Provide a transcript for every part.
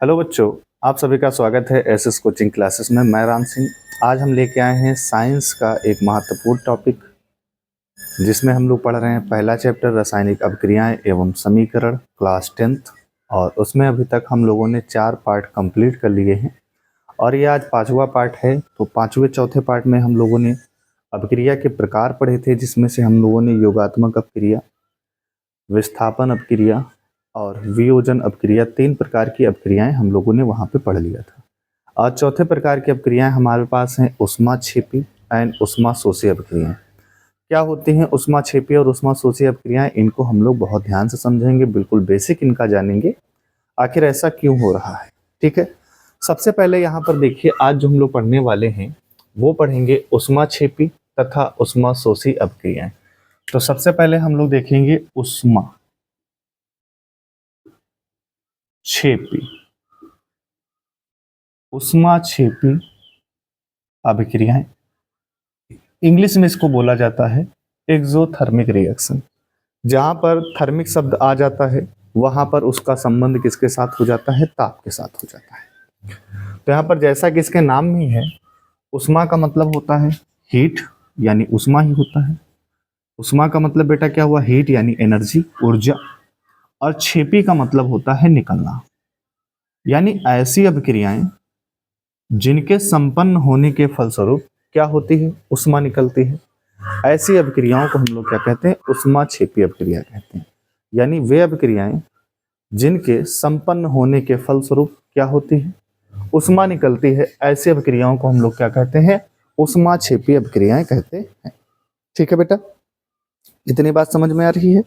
Hello बच्चों, आप सभी का स्वागत है एसएस कोचिंग क्लासेस में। मैं राम सिंह। आज हम लेके आए हैं साइंस का एक महत्वपूर्ण टॉपिक, जिसमें हम लोग पढ़ रहे हैं पहला चैप्टर रासायनिक अभिक्रियाएं एवं समीकरण, क्लास 10th। और उसमें अभी तक हम लोगों ने 4 पार्ट कंप्लीट कर लिए हैं और ये आज 5वां पार्ट है। तो 5वें चौथे पार्ट में हम लोगों ने अभिक्रिया के प्रकार पढ़े थे, जिसमें से हम लोगों ने योगात्मक अभिक्रिया, विस्थापन अभिक्रिया और वियोजन अभिक्रिया, 3 प्रकार की अभिक्रियाएं हम लोगों ने वहां पे पढ़ लिया था। आज चौथे प्रकार की अभिक्रियाएं हमारे पास हैं ऊष्माक्षेपी एंड ऊष्माशोषी अभिक्रियाएं। क्या होती हैं ऊष्माक्षेपी और ऊष्माशोषी अभिक्रियाएं, इनको हम लोग बहुत ध्यान से समझेंगे, बिल्कुल बेसिक इनका जानेंगे, आखिर ऐसा क्यों हो रहा है। ठीक है, सबसे पहले यहाँ पर देखिए, आज जो हम लोग पढ़ने वाले हैं वो पढ़ेंगे ऊष्माक्षेपी तथा ऊष्माशोषी अभिक्रियाएं। तो सबसे पहले हम लोग देखेंगे ऊष्माक्षेपी अभिक्रियाएं। इंग्लिश में इसको बोला जाता है एक्सोथर्मिक रिएक्शन। जहां पर थर्मिक शब्द आ जाता है वहां पर उसका संबंध किसके साथ हो जाता है? ताप के साथ हो जाता है। तो यहाँ पर जैसा कि इसके नाम में है, ऊष्मा का मतलब होता है हीट, यानी ऊष्मा ही होता है। ऊष्मा का मतलब बेटा क्या हुआ? हीट यानी एनर्जी, ऊर्जा। और क्षेपी का मतलब होता है निकलना, यानी ऐसी अभिक्रियाएं जिनके संपन्न होने के फलस्वरूप क्या होती है? ऊष्मा निकलती है। ऐसी अभिक्रियाओं को हम लोग क्या कहते हैं? ऊष्माक्षेपी अभिक्रिया कहते हैं। यानी वे अभिक्रियाएं जिनके संपन्न होने के फलस्वरूप क्या होती है? ऊष्मा निकलती है। ऐसी अभिक्रियाओं को हम लोग क्या कहते हैं? ऊष्माक्षेपी अभिक्रियाएं कहते हैं। ठीक है बेटा, इतनी बात समझ में आ रही है?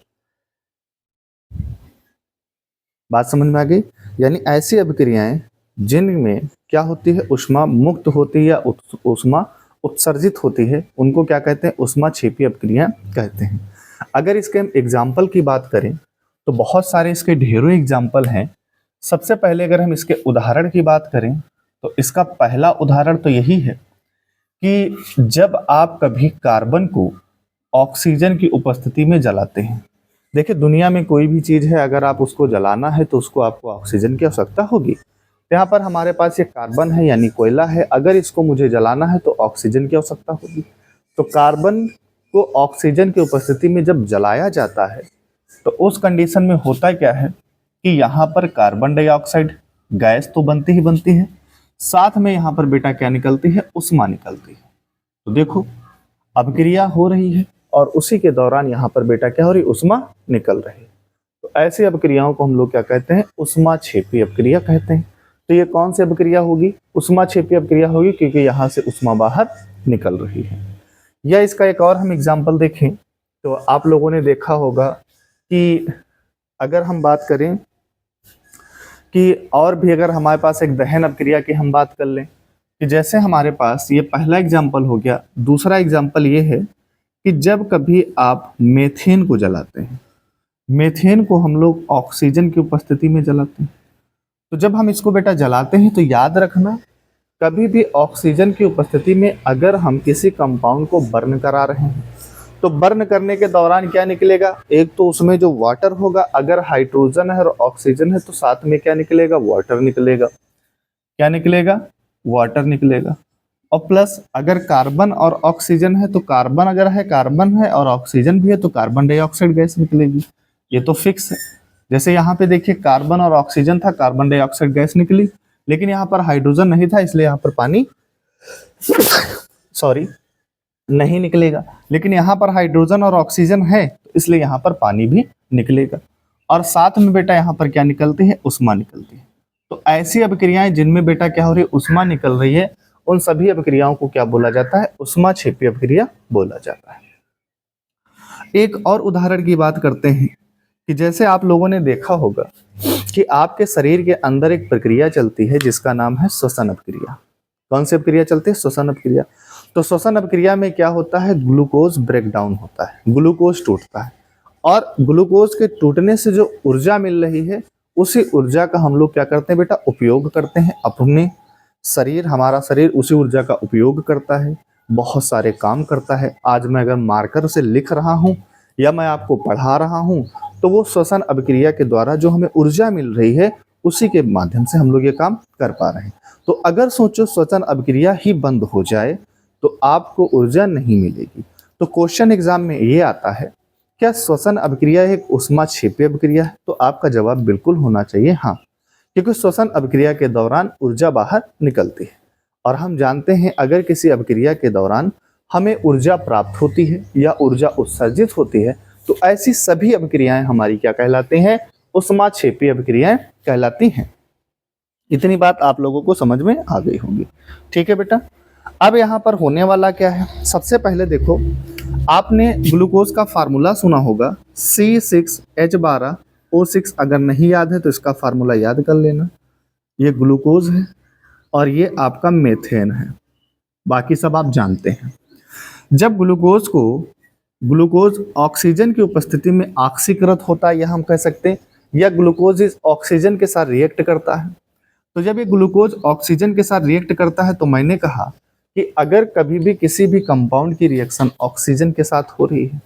बात समझ में आ गई? यानी ऐसी अभिक्रियाएं जिनमें क्या होती है? ऊष्मा मुक्त होती है या ऊष्मा उत्सर्जित होती है, उनको क्या कहते हैं? ऊष्माक्षेपी अभिक्रिया कहते हैं। अगर इसके हम एग्जाम्पल की बात करें तो बहुत सारे इसके ढेरों एग्जाम्पल हैं। सबसे पहले अगर हम इसके उदाहरण की बात करें तो इसका पहला उदाहरण तो यही है कि जब आप कभी कार्बन को ऑक्सीजन की उपस्थिति में जलाते हैं। देखिए, दुनिया में कोई भी चीज है, अगर आप उसको जलाना है तो उसको आपको ऑक्सीजन की आवश्यकता होगी। यहाँ पर हमारे पास ये कार्बन है यानी कोयला है, अगर इसको मुझे जलाना है तो ऑक्सीजन की आवश्यकता होगी। तो कार्बन को ऑक्सीजन की उपस्थिति में जब जलाया जाता है तो उस कंडीशन में होता क्या है कि यहाँ पर कार्बन डाइऑक्साइड गैस तो बनती ही बनती है, साथ में यहाँ पर बेटा क्या निकलती है? ऊष्मा निकलती है। तो देखो, अभिक्रिया हो रही है और उसी के दौरान यहाँ पर बेटा क्या हो रही? ऊष्मा निकल रही है। तो ऐसी अभिक्रियाओं को हम लोग क्या कहते हैं? ऊष्माक्षेपी अभिक्रिया कहते हैं। तो ये कौन सी अभिक्रिया होगी? ऊष्माक्षेपी अभिक्रिया होगी, क्योंकि यहाँ से ऊष्मा बाहर निकल रही है। या इसका एक और हम एग्जाम्पल देखें तो आप लोगों ने देखा होगा कि अगर हम बात करें कि और भी अगर हमारे पास एक दहन अभिक्रिया की हम बात कर लें कि जैसे हमारे पास ये पहला एग्जाम्पल हो गया। दूसरा एग्जाम्पल ये है कि जब कभी आप मेथेन को जलाते हैं, मेथेन को हम लोग ऑक्सीजन की उपस्थिति में जलाते हैं। तो जब हम इसको बेटा जलाते हैं तो याद रखना, कभी भी ऑक्सीजन की उपस्थिति में अगर हम किसी कंपाउंड को बर्न करा रहे हैं तो बर्न करने के दौरान क्या निकलेगा? एक तो उसमें जो वाटर होगा, अगर हाइड्रोजन है और ऑक्सीजन है तो साथ में क्या निकलेगा? वाटर निकलेगा। क्या निकलेगा? वाटर निकलेगा। और प्लस अगर कार्बन और ऑक्सीजन है तो कार्बन अगर है, कार्बन है और ऑक्सीजन भी है तो कार्बन डाइऑक्साइड गैस निकलेगी। ये तो फिक्स है। जैसे यहाँ पे देखिए, कार्बन और ऑक्सीजन था, कार्बन डाइऑक्साइड गैस निकली, लेकिन यहाँ पर हाइड्रोजन नहीं था, इसलिए यहाँ पर पानी सॉरी नहीं निकलेगा। लेकिन यहाँ पर हाइड्रोजन और ऑक्सीजन है तो इसलिए यहाँ पर पानी भी निकलेगा। और साथ में बेटा यहाँ पर क्या निकलती है? ऊष्मा निकलती है। तो ऐसी अभिक्रियाएं जिनमें बेटा क्या हो रही है? ऊष्मा निकल रही है, उन सभी अभिक्रियाओं को क्या बोला जाता है? ऊष्माक्षेपी अभिक्रिया बोला जाता है। एक और उदाहरण की बात करते हैं कि जैसे आप लोगों ने देखा होगा कि आपके शरीर के अंदर एक प्रक्रिया चलती है जिसका नाम है श्वसन अभिक्रिया। कौन सी अभिक्रिया चलती है? श्वसन अभिक्रिया। तो श्वसन अभिक्रिया में क्या होता है? ग्लूकोज ब्रेक डाउन होता है, ग्लूकोज टूटता है, और ग्लूकोज के टूटने से जो ऊर्जा मिल रही है उसी ऊर्जा का हम लोग क्या करते हैं बेटा? उपयोग करते हैं। अपने शरीर, हमारा शरीर उसी ऊर्जा का उपयोग करता है, बहुत सारे काम करता है। आज मैं अगर मार्कर से लिख रहा हूँ या मैं आपको पढ़ा रहा हूँ तो वो श्वसन अभिक्रिया के द्वारा जो हमें ऊर्जा मिल रही है उसी के माध्यम से हम लोग ये काम कर पा रहे हैं। तो अगर सोचो श्वसन अभिक्रिया ही बंद हो जाए तो आपको ऊर्जा नहीं मिलेगी। तो क्वेश्चन एग्जाम में ये आता है, क्या श्वसन अभिक्रिया एक ऊष्माक्षेपी अभिक्रिया है? तो आपका जवाब बिल्कुल होना चाहिए हाँ, क्योंकि श्वसन अभिक्रिया के दौरान ऊर्जा बाहर निकलती है। और हम जानते हैं अगर किसी अभिक्रिया के दौरान हमें ऊर्जा प्राप्त होती है या ऊर्जा उत्सर्जित होती है तो ऐसी सभी अभिक्रियाएं हमारी क्या कहलाती हैं? ऊष्माक्षेपी अभिक्रियाएं कहलाती हैं। इतनी बात आप लोगों को समझ में आ गई होगी। ठीक है बेटा, अब यहाँ पर होने वाला क्या है? सबसे पहले देखो, आपने ग्लूकोज का फार्मूला सुना होगा C6H12O6। अगर नहीं याद है तो इसका फार्मूला याद कर लेना। ये ग्लूकोज है और ये आपका मेथेन है, बाकी सब आप जानते हैं। जब ग्लूकोज ऑक्सीजन की उपस्थिति में ऑक्सीकृत होता है, या हम कह सकते हैं या ग्लूकोज इस ऑक्सीजन के साथ रिएक्ट करता है। तो जब ये ग्लूकोज ऑक्सीजन के साथ रिएक्ट करता है तो मैंने कहा कि अगर कभी भी किसी भी कंपाउंड की रिएक्शन ऑक्सीजन के साथ हो रही है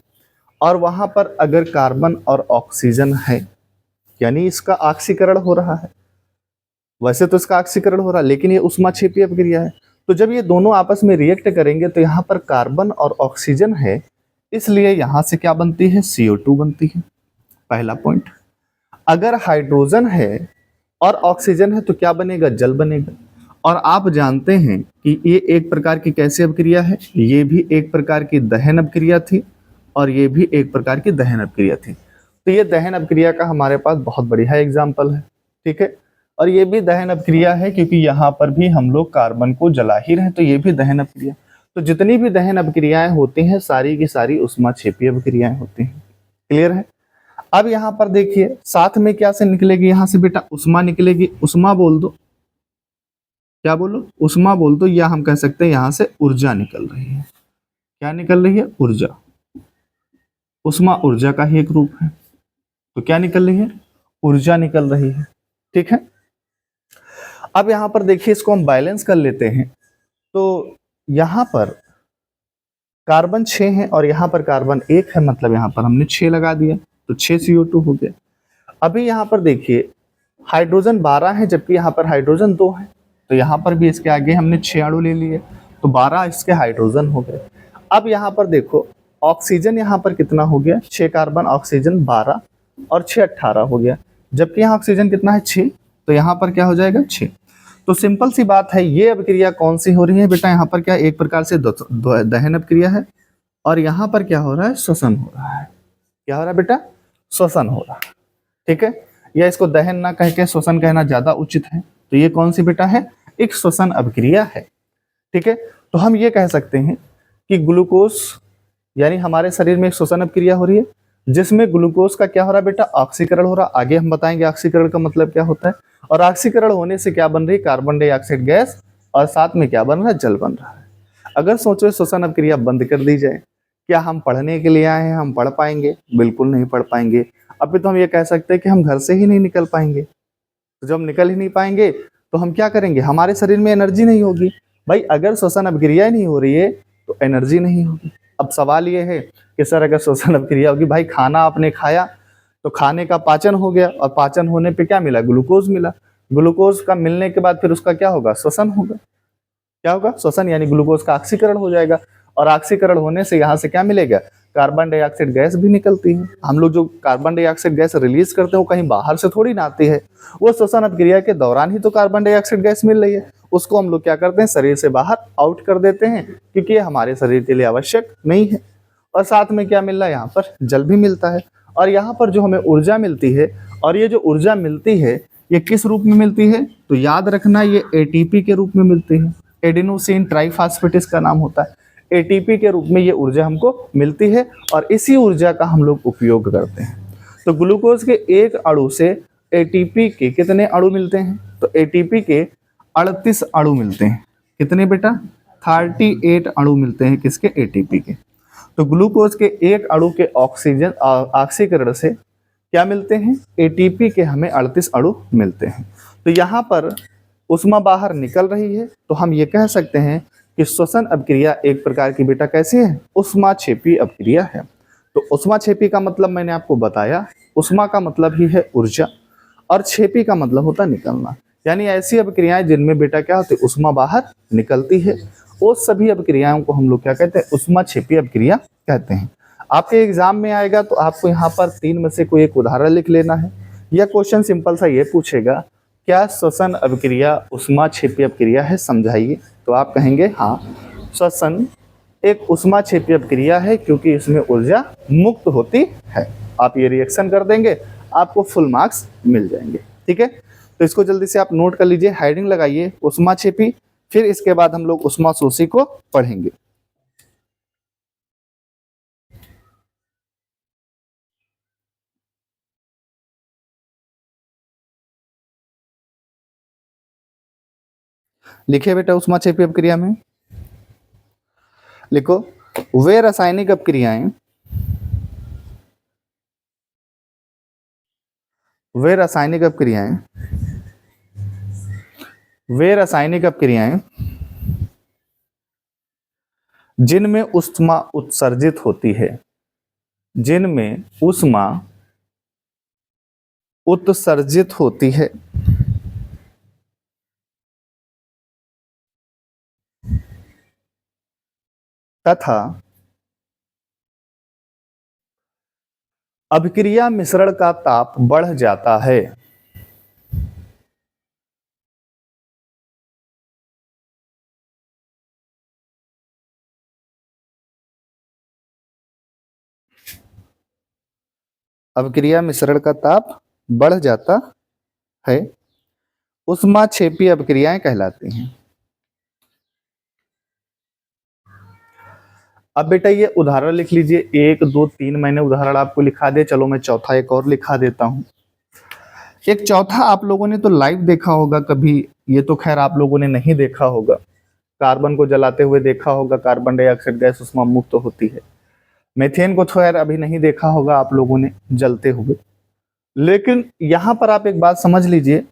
और वहां पर अगर कार्बन और ऑक्सीजन है, यानी इसका ऑक्सीकरण हो रहा है। वैसे तो इसका ऑक्सीकरण हो रहा है लेकिन ये ऊष्माक्षेपी अभिक्रिया है। तो जब ये दोनों आपस में रिएक्ट करेंगे तो यहाँ पर कार्बन और ऑक्सीजन है, इसलिए यहाँ से क्या बनती है? CO2 बनती है। पहला पॉइंट। अगर हाइड्रोजन है और ऑक्सीजन है तो क्या बनेगा? जल बनेगा। और आप जानते हैं कि ये एक प्रकार की कैसी अभिक्रिया है? ये भी एक प्रकार की दहन अभिक्रिया थी और ये भी एक प्रकार की दहन अभिक्रिया थी। तो ये दहन अभिक्रिया का हमारे पास बहुत बढ़िया एग्जाम्पल है। ठीक है, और ये भी दहन अभिक्रिया है क्योंकि यहाँ पर भी हम लोग कार्बन को जला ही रहे, तो ये भी दहन अभिक्रिया। तो जितनी भी दहन अभिक्रियाएं होती हैं सारी की सारी ऊष्माक्षेपी अभिक्रियाएं होती हैं। क्लियर है? अब यहाँ पर देखिए साथ में क्या से निकलेगी? यहाँ से बेटा ऊष्मा निकलेगी। ऊष्मा बोल दो, क्या बोलो? ऊष्मा बोल दो, या हम कह सकते हैं यहाँ से ऊर्जा निकल रही है। क्या निकल रही है? ऊर्जा। ऊष्मा ऊर्जा का ही एक रूप है। तो क्या निकल रही है? ऊर्जा निकल रही है। ठीक है, अब यहाँ पर देखिए इसको हम बैलेंस कर लेते हैं। तो यहाँ पर कार्बन 6 है और यहाँ पर कार्बन 1 है, मतलब यहाँ पर हमने 6 लगा दिया तो 6 CO2 हो गया। अभी यहाँ पर देखिए हाइड्रोजन 12 है जबकि यहाँ पर हाइड्रोजन 2 है, तो यहाँ पर भी इसके आगे हमने 6 अणु ले लिए तो 12 इसके हाइड्रोजन हो गए। अब यहाँ पर देखो ऑक्सीजन यहाँ पर कितना हो गया? 6 कार्बन ऑक्सीजन 12 और 6 18 हो गया, जबकि यहाँ ऑक्सीजन कितना है? 6, तो यहाँ पर क्या हो जाएगा? 6। तो सिंपल सी बात है, ये अभिक्रिया कौन सी हो रही है बेटा? यहाँ पर क्या एक प्रकार से दहन अभिक्रिया है और यहाँ पर क्या हो रहा है? श्वसन हो रहा है। क्या हो रहा है बेटा? श्वसन हो रहा है। ठीक है, या इसको दहन ना कह के श्वसन कहना ज्यादा उचित है। तो ये कौन सी बेटा है? एक श्वसन अभिक्रिया है। ठीक है, तो हम ये कह सकते हैं कि ग्लूकोज यानी हमारे शरीर में एक श्वसन अभिक्रिया हो रही है जिसमें ग्लूकोज का क्या हो रहा है बेटा? ऑक्सीकरण हो रहा है। आगे हम बताएंगे ऑक्सीकरण का मतलब क्या होता है। और ऑक्सीकरण होने से क्या बन रही है? कार्बन डाइऑक्साइड गैस, और साथ में क्या बन रहा है? जल बन रहा है। अगर सोचो श्वसन अभिक्रिया बंद कर दी जाए, क्या हम पढ़ने के लिए आए हैं, हम पढ़ पाएंगे? बिल्कुल नहीं पढ़ पाएंगे। अभी तो हम ये कह सकते हैं कि हम घर से ही नहीं निकल पाएंगे। तो जब हम निकल ही नहीं पाएंगे तो हम क्या करेंगे? हमारे शरीर में एनर्जी नहीं होगी। भाई अगर श्वसन अभिक्रिया नहीं हो रही है तो एनर्जी नहीं होगी। अब सवाल ये है कि सर अगर श्वसन अभिक्रिया होगी, भाई खाना आपने खाया तो खाने का पाचन हो गया और पाचन होने पे क्या मिला? ग्लूकोज मिला। ग्लूकोज का मिलने के बाद फिर उसका क्या होगा? श्वसन होगा। क्या होगा? श्वसन, यानी ग्लूकोज का ऑक्सीकरण हो जाएगा और ऑक्सीकरण होने से यहाँ से क्या मिलेगा? कार्बन डाइऑक्साइड गैस भी निकलती है। हम लोग जो कार्बन डाइऑक्साइड गैस रिलीज करते हैं वो कहीं बाहर से थोड़ी ना आती है, वो श्वसन अभिक्रिया के दौरान ही तो कार्बन डाइऑक्साइड गैस मिल रही है। उसको हम लोग क्या करते हैं? शरीर से बाहर आउट कर देते हैं क्योंकि ये हमारे शरीर के लिए आवश्यक नहीं है। और साथ में क्या मिल रहा है? यहाँ पर जल भी मिलता है। और यहाँ पर जो हमें ऊर्जा मिलती है, और ये जो ऊर्जा मिलती है ये किस रूप में मिलती है? तो याद रखना ये ATP के रूप में मिलती है। एडेनोसिन ट्राइफॉस्फेट इसका नाम होता है। ATP के रूप में ये ऊर्जा हमको मिलती है और इसी ऊर्जा का हम लोग उपयोग करते हैं। तो ग्लूकोज के एक अणु से ATP के कितने अणु मिलते हैं? तो ATP के 38 अणु मिलते हैं। कितने बेटा? 38 अणु मिलते हैं किसके? ATP के। तो ग्लूकोज के एक अणु के ऑक्सीजन ऑक्सीकरण से क्या मिलते हैं? ATP के हमें 38 अणु मिलते हैं। तो यहाँ पर ऊष्मा बाहर निकल रही है, तो हम ये कह सकते हैं कि श्वसन अभिक्रिया एक प्रकार की बेटा कैसी है? ऊष्माक्षेपी अभिक्रिया है। तो ऊष्माक्षेपी का मतलब मैंने आपको बताया, ऊष्मा का मतलब ही है ऊर्जा, और छेपी का मतलब होता है निकलना। यानी ऐसी अभिक्रियाएं जिनमें बेटा क्या होती है, उष्मा बाहर निकलती है, वो सभी अभिक्रियाओं को हम लोग क्या कहते हैं, उष्मा छेपी अभिक्रिया कहते हैं। आपके एग्जाम में आएगा तो आपको यहाँ पर 3 में से कोई एक उदाहरण लिख लेना है। यह क्वेश्चन सिंपल सा ये पूछेगा, क्या श्वसन अभिक्रिया उष्मा छेपी अभिक्रिया है, समझाइए। तो आप कहेंगे हाँ, श्वसन एक उष्मा छेपी अभिक्रिया है क्योंकि इसमें ऊर्जा मुक्त होती है। आप ये रिएक्शन कर देंगे, आपको फुल मार्क्स मिल जाएंगे। ठीक है, तो इसको जल्दी से आप नोट कर लीजिए, हेडिंग लगाइए उष्मा छेपी, फिर इसके बाद हम लोग उष्मा शोषी को पढ़ेंगे। लिखिए बेटा, उष्मा छेपी अभिक्रिया में लिखो, वे रासायनिक अभिक्रियाएं, वे रासायनिक अभिक्रियाएं, वे रासायनिक अभिक्रियाएं जिनमें उष्मा उत्सर्जित होती है, जिनमें उष्मा उत्सर्जित होती है, तथा अभिक्रिया मिश्रण का ताप बढ़ जाता है। अभिक्रिया मिश्रण का ताप बढ़ जाता है, उष्मा छेपी अभिक्रियाएं कहलाती हैं। अब बेटा ये उदाहरण लिख लीजिए, 1 2 3 मैंने उदाहरण आपको लिखा दे, चलो मैं चौथा एक और लिखा देता हूं। एक चौथा आप लोगों ने तो लाइव देखा होगा कभी, ये तो खैर आप लोगों ने नहीं देखा होगा। कार्बन को जलाते हुए देखा होगा, कार्बन डाइऑक्साइड गैस उष्मा मुक्त होती है। मीथेन को तो खैर अभी नहीं देखा होगा आप लोगों ने जलते हुए। लेकिन यहाँ पर आप एक बात समझ लीजिए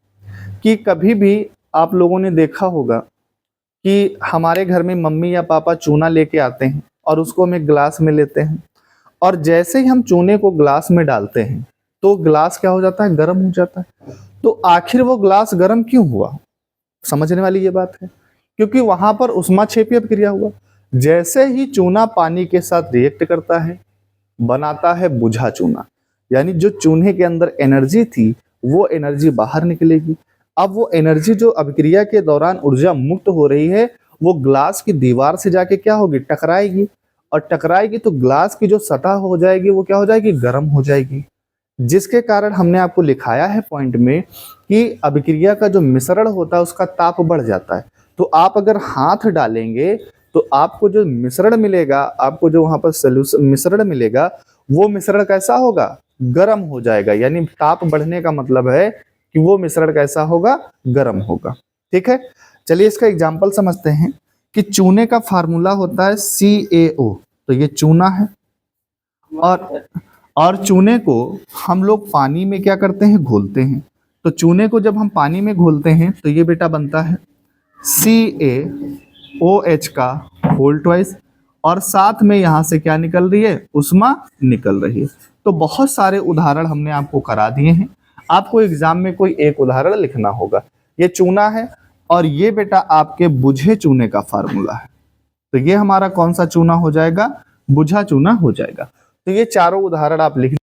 कि कभी भी आप लोगों ने देखा होगा कि हमारे घर में मम्मी या पापा चूना लेके आते हैं और उसको हम एक गिलास में लेते हैं, और जैसे ही हम चूने को ग्लास में डालते हैं तो ग्लास क्या हो जाता है, गर्म हो जाता है। तो आखिर वो ग्लास गर्म क्यों हुआ, समझने वाली ये बात है, क्योंकि वहां पर उष्माक्षेपी अभिक्रिया हुआ। जैसे ही चूना पानी के साथ रिएक्ट करता है, बनाता है बुझा चूना, यानी जो चूने के अंदर एनर्जी थी वो एनर्जी बाहर निकलेगी। अब वो एनर्जी जो अभिक्रिया के दौरान ऊर्जा मुक्त हो रही है वो ग्लास की दीवार से जाके क्या होगी, टकराएगी, और टकराएगी तो ग्लास की जो सतह हो जाएगी वो क्या हो जाएगी, गर्म हो जाएगी। जिसके कारण हमने आपको लिखाया है पॉइंट में कि अभिक्रिया का जो मिश्रण होता है उसका ताप बढ़ जाता है। तो आप अगर हाथ डालेंगे तो आपको जो मिश्रण मिलेगा, आपको जो वहां पर सॉल्यूशन मिश्रण मिलेगा, वो मिश्रण कैसा होगा, गर्म हो जाएगा। यानी ताप बढ़ने का मतलब है कि वो मिश्रण कैसा होगा, गर्म होगा। ठीक है, चलिए इसका एग्जाम्पल समझते हैं कि चूने का फार्मूला होता है CaO, तो ये चूना है, और चूने को हम लोग पानी में क्या करते हैं, घोलते हैं। तो चूने को जब हम पानी में घोलते हैं तो ये बेटा बनता है CaOH का होल ट्वाइस, और साथ में यहाँ से क्या निकल रही है, उष्मा निकल रही है। तो बहुत सारे उदाहरण हमने आपको करा दिए हैं, आपको एग्जाम में कोई एक उदाहरण लिखना होगा। ये चूना है और ये बेटा आपके बुझे चूने का फार्मूला है, तो ये हमारा कौन सा चूना हो जाएगा, बुझा चूना हो जाएगा। तो ये चारों उदाहरण आप लिख।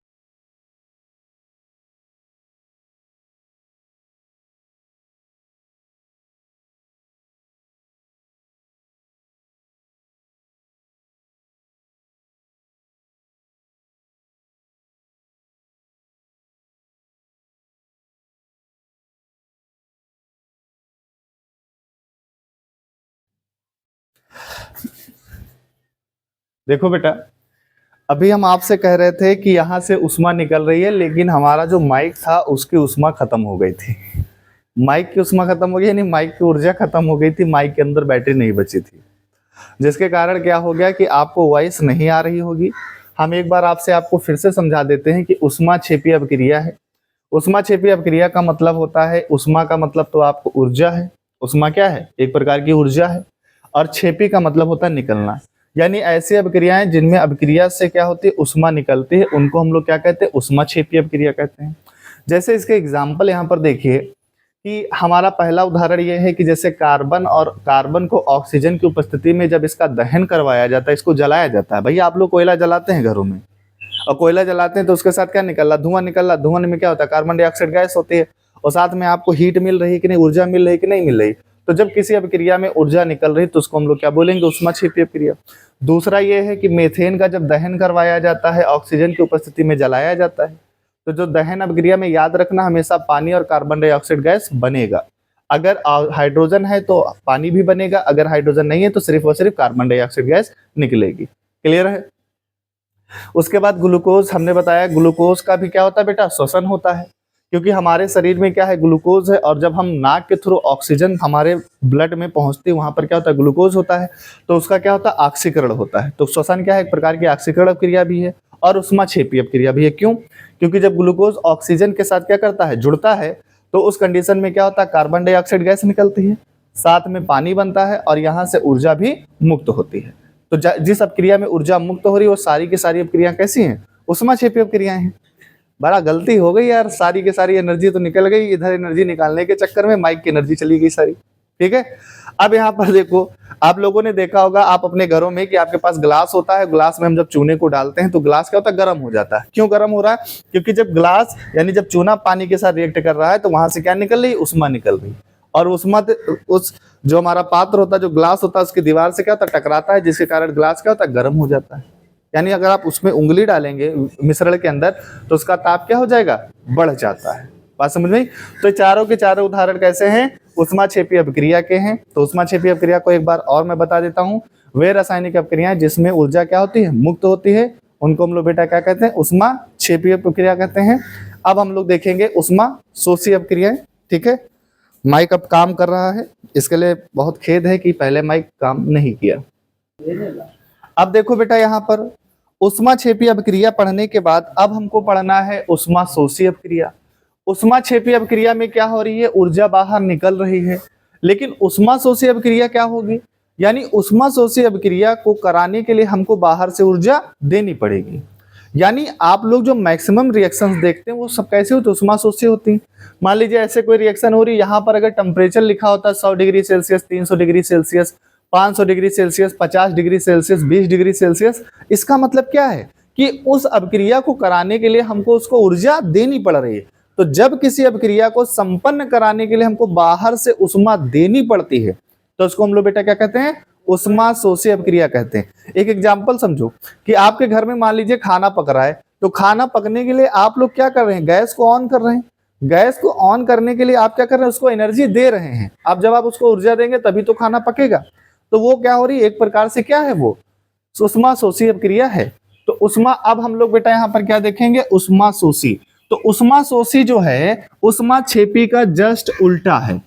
देखो बेटा, अभी हम आपसे कह रहे थे कि यहाँ से उष्मा निकल रही है, लेकिन हमारा जो माइक था उसकी उष्मा खत्म हो गई थी। माइक की उष्मा खत्म हो गई, यानी माइक की ऊर्जा खत्म हो गई थी, माइक के अंदर बैटरी नहीं बची थी, जिसके कारण क्या हो गया कि आपको वॉइस नहीं आ रही होगी। हम एक बार आपको फिर से समझा देते हैं कि उष्मा छेपी अभिक्रिया है। उष्मा छेपी अभिक्रिया का मतलब होता है, उष्मा का मतलब तो आपको ऊर्जा है, उष्मा क्या है, एक प्रकार की ऊर्जा है, और छेपी का मतलब होता है निकलना। यानी ऐसी अभिक्रियाएं जिनमें अभिक्रिया से क्या होती है, उष्मा निकलती है, उनको हम लोग क्या कहते हैं, उष्मा छेपी अभिक्रिया कहते हैं। जैसे इसके एग्जाम्पल यहाँ पर देखिए कि हमारा पहला उदाहरण ये है कि जैसे कार्बन और कार्बन को ऑक्सीजन की उपस्थिति में जब इसका दहन करवाया जाता है, इसको जलाया जाता है। भैया आप लोग कोयला जलाते हैं घरों में, और कोयला जलाते हैं तो उसके साथ क्या निकल रहा, धुआं निकल रहा। धुआं में क्या होता है, कार्बन डाइऑक्साइड गैस होती है, और साथ में आपको हीट मिल रही है कि नहीं, ऊर्जा मिल रही है कि नहीं मिल रही। तो जब किसी अभिक्रिया में ऊर्जा निकल रही तो उसको हम लोग क्या बोलेंगे, ऊष्माक्षेपी अभिक्रिया। दूसरा ये है कि मीथेन का जब दहन करवाया जाता है, ऑक्सीजन की उपस्थिति में जलाया जाता है, तो जो दहन अभिक्रिया में याद रखना हमेशा पानी और कार्बन डाइऑक्साइड गैस बनेगा। अगर हाइड्रोजन है तो पानी भी बनेगा, अगर हाइड्रोजन नहीं है तो सिर्फ और सिर्फ कार्बन डाइऑक्साइड गैस निकलेगी। क्लियर है। उसके बाद ग्लूकोज, हमने बताया ग्लूकोज का भी क्या होता है बेटा, श्वसन होता है, क्योंकि हमारे शरीर में क्या है, ग्लूकोज है, और जब हम नाक के थ्रू ऑक्सीजन हमारे ब्लड में पहुंचती है, वहां पर क्या होता है, ग्लूकोज होता है, तो उसका क्या होता है, ऑक्सीकरण होता है। तो श्वसन क्या है, एक प्रकार की ऑक्सीकरण क्रिया भी है और ऊष्माक्षेपी अभिक्रिया भी है। क्यों? क्योंकि जब ग्लूकोज ऑक्सीजन के साथ क्या करता है, जुड़ता है, तो उस कंडीशन में क्या होता है, कार्बन डाइऑक्साइड गैस निकलती है, साथ में पानी बनता है, और यहाँ से ऊर्जा भी मुक्त होती है। तो जिस अपक्रिया में ऊर्जा मुक्त हो रही है वो सारी की सारी अपक्रिया कैसी हैं, ऊष्माक्षेपी अपक्रियाएं हैं। बड़ा गलती हो गई यार, सारी की सारी एनर्जी तो निकल गई, इधर एनर्जी निकालने के चक्कर में माइक की एनर्जी चली गई सारी। ठीक है। अब यहाँ पर देखो, आप लोगों ने देखा होगा आप अपने घरों में कि आपके पास ग्लास होता है, ग्लास में हम जब चूने को डालते हैं तो ग्लास क्या होता है, गर्म हो जाता है। क्यों गर्म हो रहा है? क्योंकि जब ग्लास यानी जब चूना पानी के साथ रिएक्ट कर रहा है तो वहां से क्या निकल रही है, ऊष्मा निकल रही है, और ऊष्मा उस जो हमारा पात्र होता है, जो ग्लास होता है, उसकी दीवार से क्या होता है, टकराता है, जिसके कारण ग्लास क्या होता है, गर्म हो जाता है। यानी अगर आप उसमें उंगली डालेंगे मिश्रण के अंदर तो उसका ताप क्या हो जाएगा, बढ़ जाता है। बात समझ में? तो चारों के चारों उदाहरण कैसे हैं, ऊष्माक्षेपी अभिक्रिया के हैं। तो ऊष्माक्षेपी अभिक्रिया को एक बार और मैं बता देता हूँ, वे रासायनिक अभिक्रियाएं जिसमें ऊर्जा क्या होती है, मुक्त होती है, उनको हम लोग बेटा क्या कहते हैं, ऊष्माक्षेपी अभिक्रिया कहते हैं। अब हम लोग देखेंगे ऊष्माशोषी अभिक्रियाएं। ठीक है। माइक अब काम कर रहा है, इसके लिए बहुत खेद है कि पहले माइक काम नहीं किया। अब देखो बेटा, यहाँ पर ऊष्माक्षेपी अभिक्रिया पढ़ने के बाद अब हमको पढ़ना है ऊष्माशोषी अभिक्रिया। ऊष्माक्षेपी अभिक्रिया में क्या हो रही है, ऊर्जा बाहर निकल रही है, लेकिन ऊष्माशोषी अभिक्रिया क्या होगी, यानी ऊष्माशोषी अभिक्रिया को कराने के लिए हमको बाहर से ऊर्जा देनी पड़ेगी। यानी आप लोग जो मैक्सिमम रिएक्शंस देखते हैं वो सब कैसे होती है, ऊष्माशोषी होती है। मान लीजिए ऐसे कोई रिएक्शन हो रही है, यहाँ पर अगर टेम्परेचर लिखा होता है 100 degree Celsius, 300 degree Celsius, 500 degree Celsius, 50 degree Celsius, 20 degree Celsius, इसका मतलब क्या है कि उस अभिक्रिया को कराने के लिए हमको उसको ऊर्जा देनी पड़ रही है। तो जब किसी अभिक्रिया को संपन्न कराने के लिए हमको बाहर से ऊष्मा देनी पड़ती है तो उसको हम लोग बेटा क्या कहते हैं, ऊष्माशोषी अभिक्रिया कहते हैं। एक एग्जांपल समझो कि आपके घर में मान लीजिए खाना पक रहा है, तो खाना पकने के लिए आप लोग क्या कर रहे हैं, गैस को ऑन कर रहे हैं। गैस को ऑन करने के लिए आप क्या कर रहे हैं, उसको एनर्जी दे रहे हैं। अब जब आप उसको ऊर्जा देंगे तभी तो खाना पकेगा। तो वो क्या हो रही है, एक प्रकार से क्या है, वो ऊष्माशोषी अभिक्रिया है। तो ऊष्मा, अब हम लोग बेटा यहाँ पर क्या देखेंगे, ऊष्माशोषी। तो ऊष्माशोषी जो है ऊष्माक्षेपी का जस्ट उल्टा है।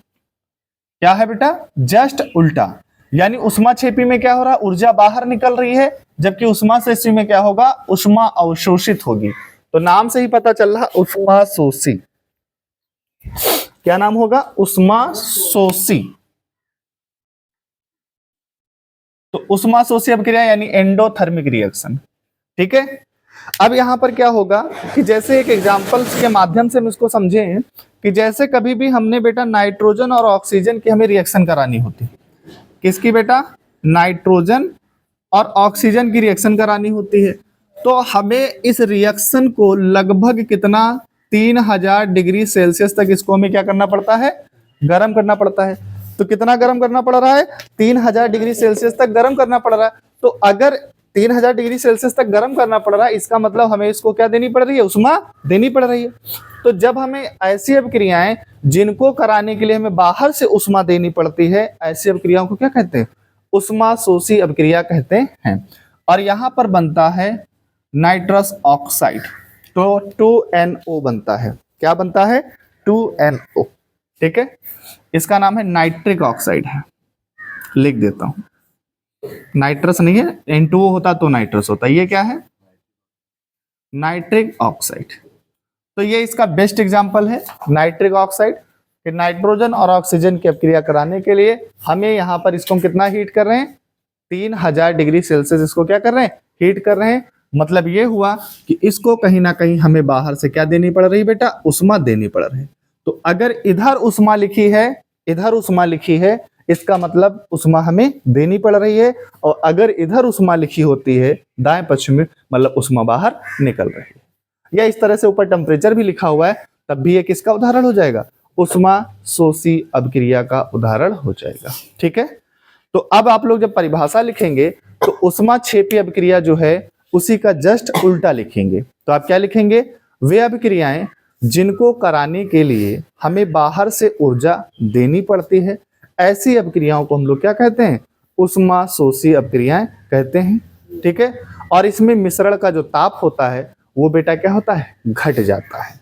क्या है बेटा, जस्ट उल्टा। यानी ऊष्माक्षेपी में क्या हो रहा है, ऊर्जा बाहर निकल रही है, जबकि ऊष्माशोषी में क्या होगा, ऊष्मा अवशोषित होगी। तो नाम से ही पता चल रहा ऊष्माशोषी। क्या नाम होगा, ऊष्माशोषी। तो ऊष्माशोषी अभिक्रिया यानी एंडोथर्मिक रिएक्शन। ठीक है। अब यहां पर क्या होगा कि जैसे एक एग्जांपल्स के माध्यम से हम इसको समझें कि जैसे कभी भी हमने बेटा नाइट्रोजन और ऑक्सीजन की हमें रिएक्शन करानी होती है। किसकी बेटा, नाइट्रोजन और ऑक्सीजन की रिएक्शन करानी होती है। तो हमें इस रिएक्शन को लगभग कितना, 3000 डिग्री सेल्सियस तक इसको हमें क्या करना पड़ता है, गर्म करना पड़ता है। तो कितना गर्म करना पड़ रहा है, 3000 डिग्री सेल्सियस तक गर्म करना पड़ रहा है। तो अगर 3000 डिग्री सेल्सियस तक गर्म करना पड़ रहा है, इसका मतलब हमें इसको क्या देनी पड़ रही है, ऊष्मा देनी पड़ रही है। तो जब हमें ऐसी अभिक्रियाएं जिनको कराने के लिए हमें बाहर से ऊष्मा देनी पड़ती है, ऐसी अभिक्रियाओं को क्या कहते हैं, ऊष्माशोषी अभिक्रिया कहते हैं। और यहां पर बनता है नाइट्रस ऑक्साइड। तो 2NO बनता है। क्या बनता है, 2NO। ठीक है। इसका नाम है नाइट्रिक ऑक्साइड है, लिख देता हूं। नाइट्रस नहीं है, N2O होता तो नाइट्रस होता। ये क्या है, नाइट्रिक ऑक्साइड। तो ये इसका बेस्ट एग्जांपल है नाइट्रिक ऑक्साइड कि नाइट्रोजन और ऑक्सीजन की अभिक्रिया कराने के लिए हमें यहाँ पर इसको कितना हीट कर रहे हैं, 3000 डिग्री सेल्सियस इसको क्या कर रहे हैं, हीट कर रहे हैं। मतलब ये हुआ कि इसको कहीं ना कहीं हमें बाहर से क्या देनी पड़ रही है बेटा, उष्मा देनी पड़ रही है। तो अगर इधर उष्मा लिखी है, इधर उष्मा लिखी है, इसका मतलब उष्मा हमें देनी पड़ रही है, और अगर इधर उष्मा लिखी होती है दाएं पक्ष में, मतलब उष्मा बाहर निकल रही है। या इस तरह से ऊपर टेम्परेचर भी लिखा हुआ है, तब भी ये किसका उदाहरण हो जाएगा, उष्मा शोषी अभिक्रिया का उदाहरण हो जाएगा। ठीक है, तो अब आप लोग जब परिभाषा लिखेंगे तो उष्मा क्षेपी अभिक्रिया जो है उसी का जस्ट उल्टा लिखेंगे। तो आप क्या लिखेंगे, वे अभिक्रियाएं जिनको कराने के लिए हमें बाहर से ऊर्जा देनी पड़ती है, ऐसी अभिक्रियाओं को हम लोग क्या कहते हैं, उष्मा शोषी अभिक्रियाएं कहते हैं। ठीक है, और इसमें मिश्रण का जो ताप होता है वो बेटा क्या होता है, घट जाता है।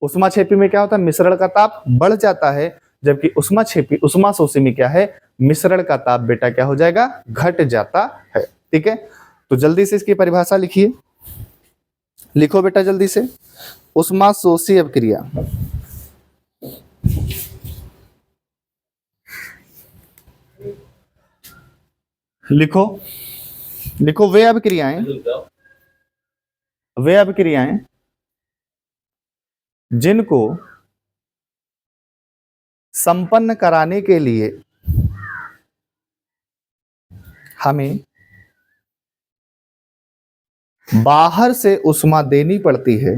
उष्मा क्षेपी में क्या होता है, मिश्रण का ताप बढ़ जाता है, जबकि उष्मा क्षेपी उष्मा शोषी में क्या है, मिश्रण का ताप बेटा क्या हो जाएगा, घट जाता है। ठीक है, तो जल्दी से इसकी परिभाषा लिखिए, लिखो बेटा जल्दी से, उष्मा शोषी अभिक्रिया। लिखो लिखो, वे अभिक्रियाएं जिनको संपन्न कराने के लिए हमें बाहर से उष्मा देनी पड़ती है,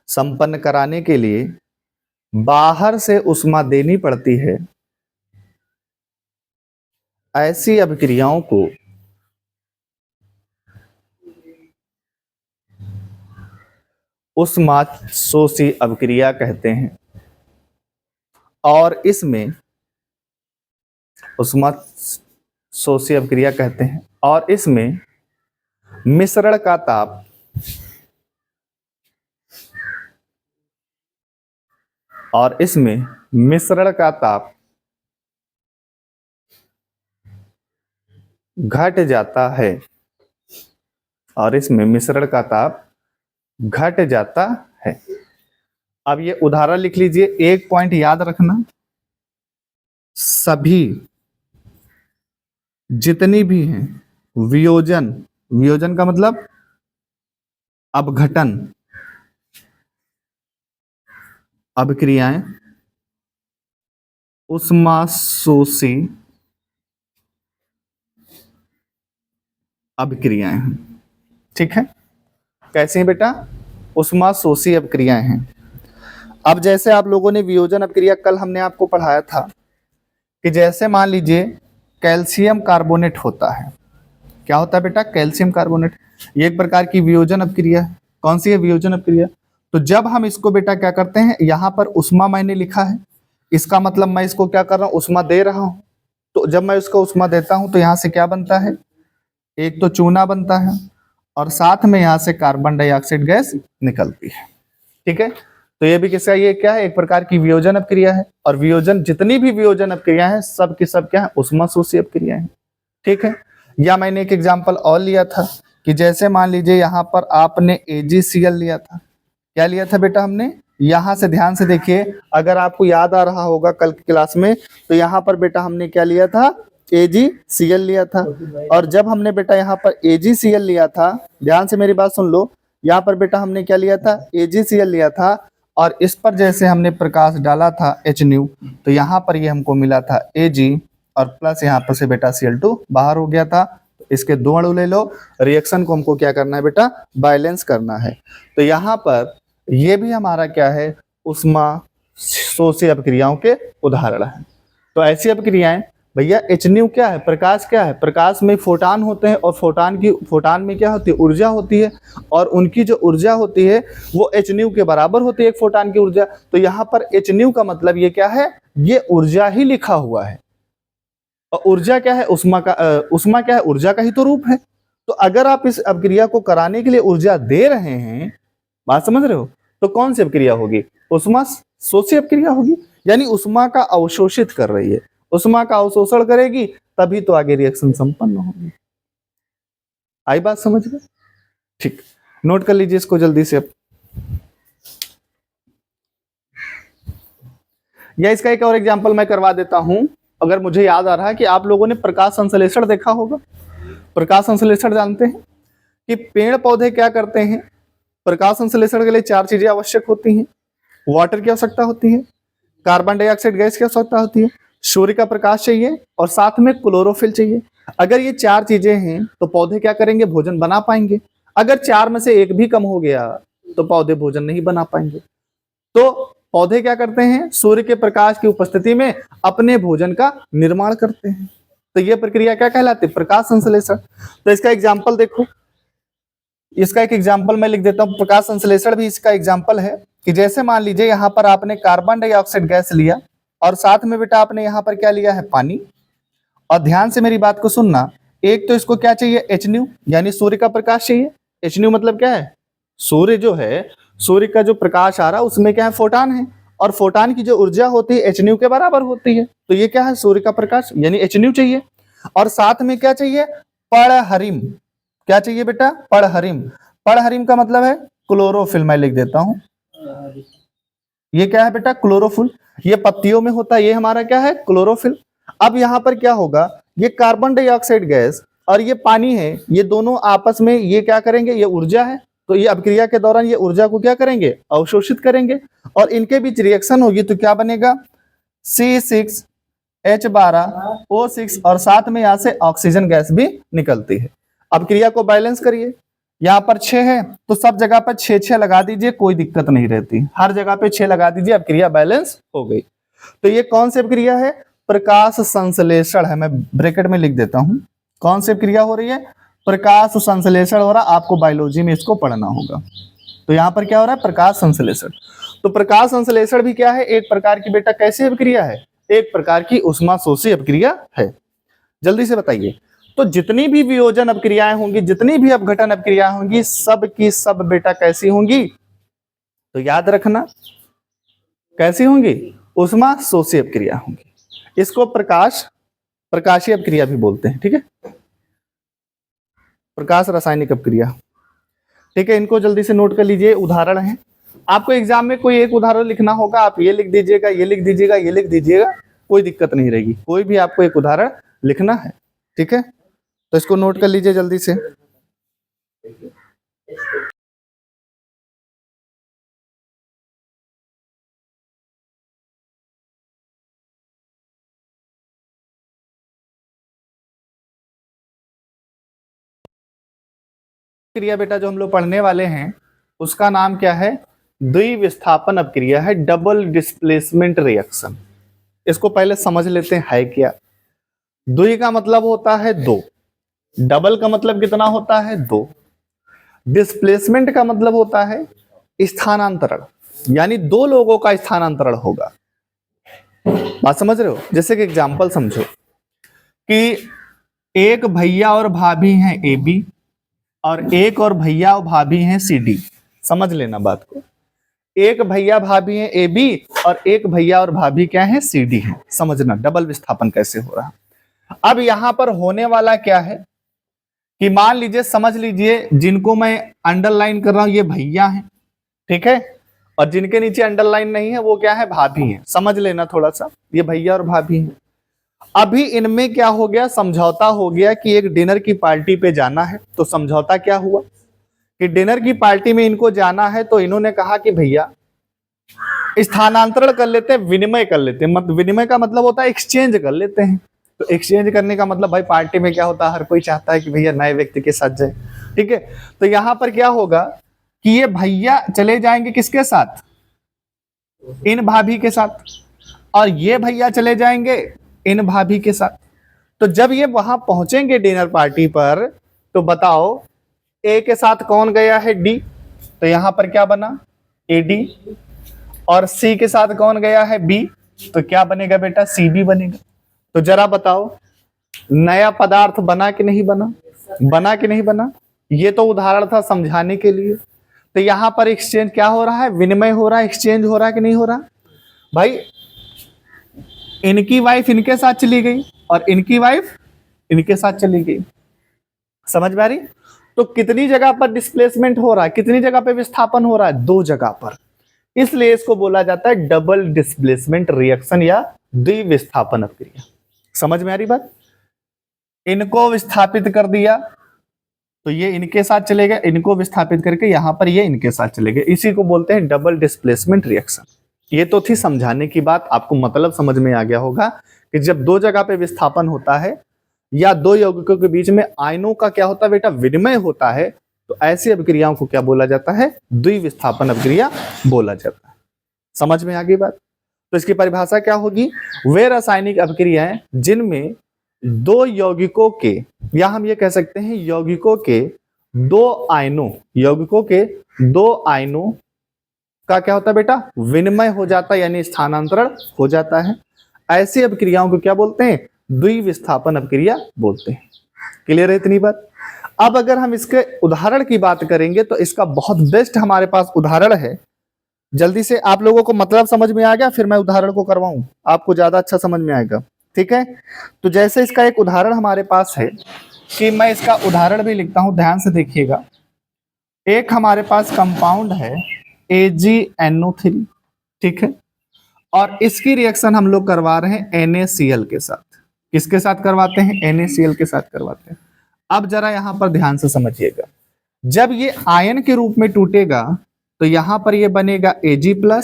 संपन्न कराने के लिए बाहर से उष्मा देनी पड़ती है, ऐसी अभिक्रियाओं को उष्मा शोषी अभिक्रिया कहते हैं। और इसमें उष्मा शोषी अभिक्रिया कहते हैं, और इसमें मिश्रण का ताप घट जाता है, और इसमें मिश्रण का ताप घट जाता है। अब ये उदाहरण लिख लीजिए, एक पॉइंट याद रखना, सभी जितनी भी हैं वियोजन, वियोजन का मतलब अपघटन अभिक्रियाएं उष्मा शोषी अभिक्रियाएं हैं। ठीक है, कैसे हैं बेटा, उष्मा शोषी अभिक्रियाएं हैं। अब जैसे आप लोगों ने वियोजन अभिक्रिया कल हमने आपको पढ़ाया था कि जैसे मान लीजिए कैल्शियम कार्बोनेट होता है, क्या होता है बेटा, कैल्शियम कार्बोनेट, ये एक प्रकार की वियोजन अभिक्रिया है। कौन सी है, वियोजन अभिक्रिया। तो जब हम इसको बेटा क्या करते हैं, यहाँ पर उष्मा मैंने लिखा है, इसका मतलब मैं इसको क्या कर रहा हूँ, उष्मा दे रहा हूँ। तो जब मैं उसको उष्मा देता हूँ तो यहाँ से क्या बनता है, एक तो चूना बनता है, और साथ में यहाँ से कार्बन डाइऑक्साइड गैस निकलती है। ठीक है, तो ये भी किसका, ये क्या है, एक प्रकार की वियोजन अभिक्रिया है। और वियोजन, जितनी भी वियोजन अभिक्रिया है सब की सब क्या है, उष्मा शोषी अभिक्रिया है। ठीक है, या मैंने एक एग्जांपल और लिया था कि जैसे मान लीजिए यहाँ पर आपने AgCl लिया था, क्या लिया था बेटा हमने, यहाँ से ध्यान से देखिए, अगर आपको याद आ रहा होगा कल की क्लास में, तो यहाँ पर बेटा हमने क्या लिया था, AgCl लिया था। और जब हमने बेटा यहाँ पर AgCl लिया था, ध्यान से मेरी बात सुन लो, यहाँ पर बेटा हमने क्या लिया था, AgCl लिया था, और इस पर जैसे हमने प्रकाश डाला था HNu, तो यहाँ पर ये हमको मिला था Ag, और प्लस यहाँ पर से बेटा Cl2 बाहर हो गया था। इसके दो अणु ले लो, रिएक्शन को हमको क्या करना है बेटा, बैलेंस करना है। तो यहाँ पर ये भी हमारा क्या है, उष्मा शोषी अभिक्रियाओं के उदाहरण है। तो ऐसी अभिक्रियाएं भैया, HNu क्या है, प्रकाश क्या है, प्रकाश में फोटान होते हैं, और फोटान में क्या होती है, ऊर्जा होती है, और उनकी जो ऊर्जा होती है वो HNu के बराबर होती है, एक फोटान की ऊर्जा। तो यहाँ पर HNu का मतलब ये क्या है, ये ऊर्जा ही लिखा हुआ है। और ऊर्जा क्या है, उष्मा क्या है, ऊर्जा का ही तो रूप है। तो अगर आप इस अभिक्रिया को कराने के लिए ऊर्जा दे रहे हैं, बात समझ रहे हो, तो कौन सी अभिक्रिया होगी, उष्मा शोषी अभिक्रिया होगी, यानी उष्मा का अवशोषित कर रही है, उष्मा का अवशोषण करेगी, तभी तो आगे रिएक्शन संपन्न होगी। आई बात समझ में, ठीक, नोट कर लीजिए इसको जल्दी से। अब या इसका एक और एग्जांपल मैं करवा देता हूं, अगर मुझे याद आ रहा है कि आप लोगों ने प्रकाश संश्लेषण देखा होगा, प्रकाश संश्लेषण जानते हैं कि पेड़ पौधे क्या करते हैं, प्रकाश संश्लेषण के लिए 4 चीजें आवश्यक होती हैं। वाटर की आवश्यकता होती है, कार्बन डाइऑक्साइड गैस की आवश्यकता होती है, सूर्य का प्रकाश चाहिए और साथ में क्लोरोफिल चाहिए। अगर ये 4 चीजें हैं तो पौधे क्या करेंगे, भोजन बना पाएंगे। अगर 4 में से एक भी कम हो गया तो पौधे भोजन नहीं बना पाएंगे। तो पौधे क्या करते हैं, सूर्य के प्रकाश की उपस्थिति में अपने भोजन का निर्माण करते हैं। तो यह प्रक्रिया क्या कहलाती है, प्रकाश संश्लेषण। तो इसका एग्जाम्पल देखो, इसका एक एग्जाम्पल मैं लिख देता हूं। प्रकाश संश्लेषण भी इसका एग्जाम्पल है कि जैसे मान लीजिए यहां पर आपने कार्बन डाइऑक्साइड गैस लिया और साथ में बेटा आपने यहां पर क्या लिया है, पानी। और ध्यान से मेरी बात को सुनना, एक तो इसको क्या चाहिए, HNU यानी सूर्य का प्रकाश चाहिए। HNU मतलब क्या है, सूर्य जो है, सूर्य का जो प्रकाश आ रहा है उसमें क्या है, फोटान है, और फोटान की जो ऊर्जा होती है HNU के बराबर होती है। तो ये क्या है, सूर्य का प्रकाश यानी HNU चाहिए। और साथ में क्या चाहिए, पड़हरिम। क्या चाहिए बेटा, पड़हरिम। पड़हरिम का मतलब है क्लोरोफिल, मैं लिख देता हूं। ये क्या है बेटा, क्लोरोफिल। ये पत्तियों में होता है, ये हमारा क्या है, क्लोरोफिल। अब यहां पर क्या होगा, ये कार्बन डाइऑक्साइड गैस और ये पानी है, ये दोनों आपस में ये क्या करेंगे, ये ऊर्जा है। तो ये अभिक्रिया के दौरान ये ऊर्जा को क्या करेंगे, अवशोषित करेंगे और इनके बीच रिएक्शन होगी तो क्या बनेगा, C6H12O6 और साथ में यहां से ऑक्सीजन गैस भी निकलती है। अभिक्रिया को बैलेंस करिए, यहाँ पर 6 है तो सब जगह पर 6 लगा दीजिए, कोई दिक्कत नहीं रहती, हर जगह पे 6 लगा दीजिए, अभिक्रिया बैलेंस हो गई। तो ये कौन सी अभिक्रिया है, प्रकाश संश्लेषण है। मैं ब्रैकेट में लिख देता हूं, कौन सी अभिक्रिया हो रही है, प्रकाश संश्लेषण हो रहा। आपको बायोलॉजी में इसको पढ़ना होगा। तो यहाँ पर क्या हो रहा है, प्रकाश संश्लेषण। तो प्रकाश संश्लेषण भी क्या है, एक प्रकार की बेटा कैसी अभिक्रिया है, एक प्रकार की ऊष्माशोषी अभिक्रिया है। जल्दी से बताइए, तो जितनी भी वियोजन अभिक्रियाएं होंगी, जितनी भी अपघटन अभिक्रियाएं होंगी, सब की सब बेटा कैसी होंगी, तो याद रखना कैसी होंगी, ऊष्माशोषी अभिक्रिया होंगी। इसको प्रकाशीय अभिक्रिया भी बोलते हैं, ठीक है, प्रकाश रासायनिक अभिक्रिया, ठीक है। इनको जल्दी से नोट कर लीजिए, उदाहरण है। आपको एग्जाम में कोई एक उदाहरण लिखना होगा, आप ये लिख दीजिएगा, ये लिख दीजिएगा, ये लिख दीजिएगा, कोई दिक्कत नहीं रहेगी। कोई भी आपको एक उदाहरण लिखना है, ठीक है। तो इसको नोट कर लीजिए जल्दी से। क्रिया बेटा जो हम लोग पढ़ने वाले हैं उसका नाम क्या है, द्विविस्थापन अपक्रिया है, डबल डिस्प्लेसमेंट रिएक्शन। इसको पहले समझ लेते हैं है क्या। द्वि का मतलब होता है 2, डबल का मतलब कितना होता है, 2। डिस्प्लेसमेंट का मतलब होता है स्थानांतरण, यानी 2 लोगों का स्थानांतरण होगा। बात समझ रहे हो, जैसे कि एग्जांपल समझो कि एक भैया और भाभी हैं AB और एक और भैया और भाभी हैं CD। समझ लेना बात को, एक भैया भाभी हैं AB और एक भैया और भाभी क्या है, CD है। समझना डबल विस्थापन कैसे हो रहा। अब यहां पर होने वाला क्या है कि मान लीजिए, समझ लीजिए, जिनको मैं अंडरलाइन कर रहा हूं ये भैया हैं, ठीक है, और जिनके नीचे अंडरलाइन नहीं है वो क्या है, भाभी हैं। समझ लेना थोड़ा सा, ये भैया और भाभी हैं। अभी इनमें क्या हो गया, समझौता हो गया कि एक डिनर की पार्टी पे जाना है। तो समझौता क्या हुआ कि डिनर की पार्टी में इनको जाना है, तो इन्होंने कहा कि भैया स्थानांतरण कर लेते हैं, विनिमय कर लेते हैं। मतलब विनिमय का मतलब होता है एक्सचेंज कर लेते हैं। तो एक्सचेंज करने का मतलब भाई पार्टी में क्या होता है, हर कोई चाहता है कि भैया नए व्यक्ति के साथ जाए, ठीक है। तो यहां पर क्या होगा कि ये भैया चले जाएंगे किसके साथ, इन भाभी के साथ, और ये भैया चले जाएंगे इन भाभी के साथ। तो जब ये वहां पहुंचेंगे डिनर पार्टी पर, तो बताओ A के साथ कौन गया है, D, तो यहां पर क्या बना, AD, और C के साथ कौन गया है, B, तो क्या बनेगा बेटा, CB बनेगा। तो जरा बताओ नया पदार्थ बना कि नहीं बना, बना कि नहीं बना। ये तो उदाहरण था समझाने के लिए। तो यहां पर एक्सचेंज क्या हो रहा है, विनिमय हो रहा है, एक्सचेंज हो रहा है कि नहीं हो रहा। भाई इनकी वाइफ इनके साथ चली गई और इनकी वाइफ इनके साथ चली गई। समझ में आ रही। तो कितनी जगह पर डिस्प्लेसमेंट हो रहा है, कितनी जगह पे विस्थापन हो रहा है, 2 जगह पर। इसलिए इसको बोला जाता है डबल डिस्प्लेसमेंट रिएक्शन या द्विविस्थापन अभिक्रिया। समझ में आ रही बात। इनको विस्थापित कर दिया तो ये इनके साथ चले गए, इनको विस्थापित करके यहां पर ये इनके साथ चले गए। इसी को बोलते हैं डबल डिस्प्लेसमेंट रिएक्शन। ये तो थी समझाने की बात, आपको मतलब समझ में आ गया होगा कि जब दो जगह पे विस्थापन होता है या दो यौगिकों के बीच में आयनों का क्या होता है बेटा, विनिमय होता है, तो ऐसी अभिक्रियाओं को क्या बोला जाता है, द्विविस्थापन अभिक्रिया बोला जाता है। समझ में आ गई बात? तो इसकी परिभाषा क्या होगी, वे रासायनिक अभिक्रियाएं जिनमें दो यौगिकों के, या हम ये कह सकते हैं यौगिकों के दो आयनों का क्या होता है बेटा, विनिमय हो जाता है, यानी स्थानांतरण हो जाता है। ऐसी अभिक्रियाओं को क्या बोलते हैं, द्विविस्थापन अभिक्रिया बोलते हैं। क्लियर है इतनी बात? अब अगर हम इसके उदाहरण की बात करेंगे तो इसका बहुत बेस्ट हमारे पास उदाहरण है। जल्दी से आप लोगों को मतलब समझ में आ गया, फिर मैं उदाहरण को करवाऊं, आपको ज्यादा अच्छा समझ में आएगा। ठीक है, तो जैसे इसका एक उदाहरण हमारे पास है कि मैं इसका उदाहरण भी लिखता हूं, ध्यान से देखिएगा। एक हमारे पास कंपाउंड है AgNO3, ठीक है, और इसकी रिएक्शन हम लोग करवा रहे हैं NaCl के साथ। किसके साथ करवाते हैं, NaCl के साथ करवाते हैं। अब जरा यहां पर ध्यान से समझिएगा, जब ये आयन के रूप में टूटेगा तो यहां पर ये बनेगा Ag+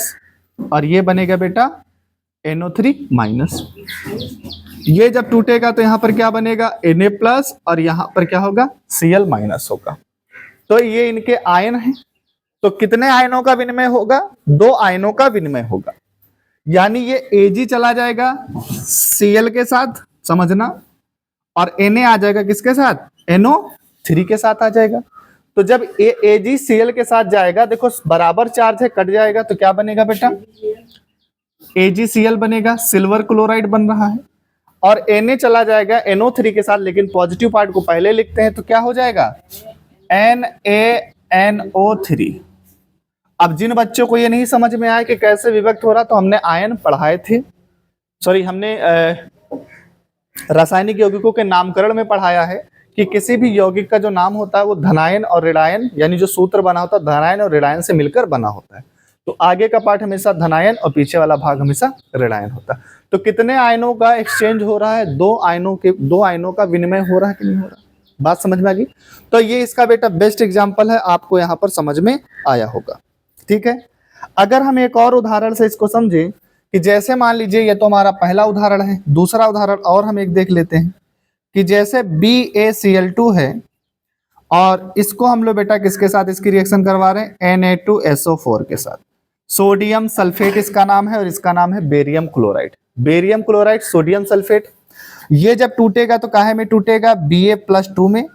और ये बनेगा बेटा NO3-। ये जब टूटेगा तो यहां पर क्या बनेगा, Na+ और यहां पर क्या होगा, Cl- होगा। तो ये इनके आयन हैं, तो कितने आयनों का विनिमय होगा, दो आयनों का विनिमय होगा। यानी ये Ag चला जाएगा Cl के साथ, समझना, और Na आ जाएगा किसके साथ, NO3 के साथ आ जाएगा। तो जब AgCl के साथ जाएगा, देखो बराबर चार्ज है, कट जाएगा तो क्या बनेगा बेटा, AgCl बनेगा, सिल्वर क्लोराइड बन रहा है। और Na चला जाएगा NO3 के साथ, लेकिन पॉजिटिव पार्ट को पहले लिखते हैं, तो क्या हो जाएगा NaNO3। अब जिन बच्चों को ये नहीं समझ में आया कि कैसे विभक्त हो रहा, तो हमने आयन पढ़ाए थे, सॉरी हमने रासायनिक यौगिकों के नामकरण में पढ़ाया है कि किसी भी यौगिक का जो नाम होता है वो धनायन और ऋणायन, यानी जो सूत्र बना होता है धनायन और ऋणायन से मिलकर बना होता है। तो आगे का पार्ट हमेशा धनायन और पीछे वाला भाग हमेशा ऋणायन होता है। तो कितने आयनों का एक्सचेंज हो रहा है, दो आयनों का विनिमय हो रहा है कि नहीं हो रहा, बात समझ में आ गई? तो ये इसका बेटा बेस्ट एग्जाम्पल है, आपको यहाँ पर समझ में आया होगा। ठीक है, अगर हम एक और उदाहरण से इसको समझे कि जैसे मान लीजिए ये तो हमारा पहला उदाहरण है, दूसरा उदाहरण और हम एक देख लेते हैं कि जैसे BaCl2 है और इसको हम लोग बेटा किसके साथ इसकी रिएक्शन करवा रहे हैं, Na2SO4 के साथ। सोडियम सल्फेट इसका नाम है और इसका नाम है barium chloride. Barium chloride, sodium sulphate, ये जब टूटेगा तो काहे में टूटेगा, Ba+2 में,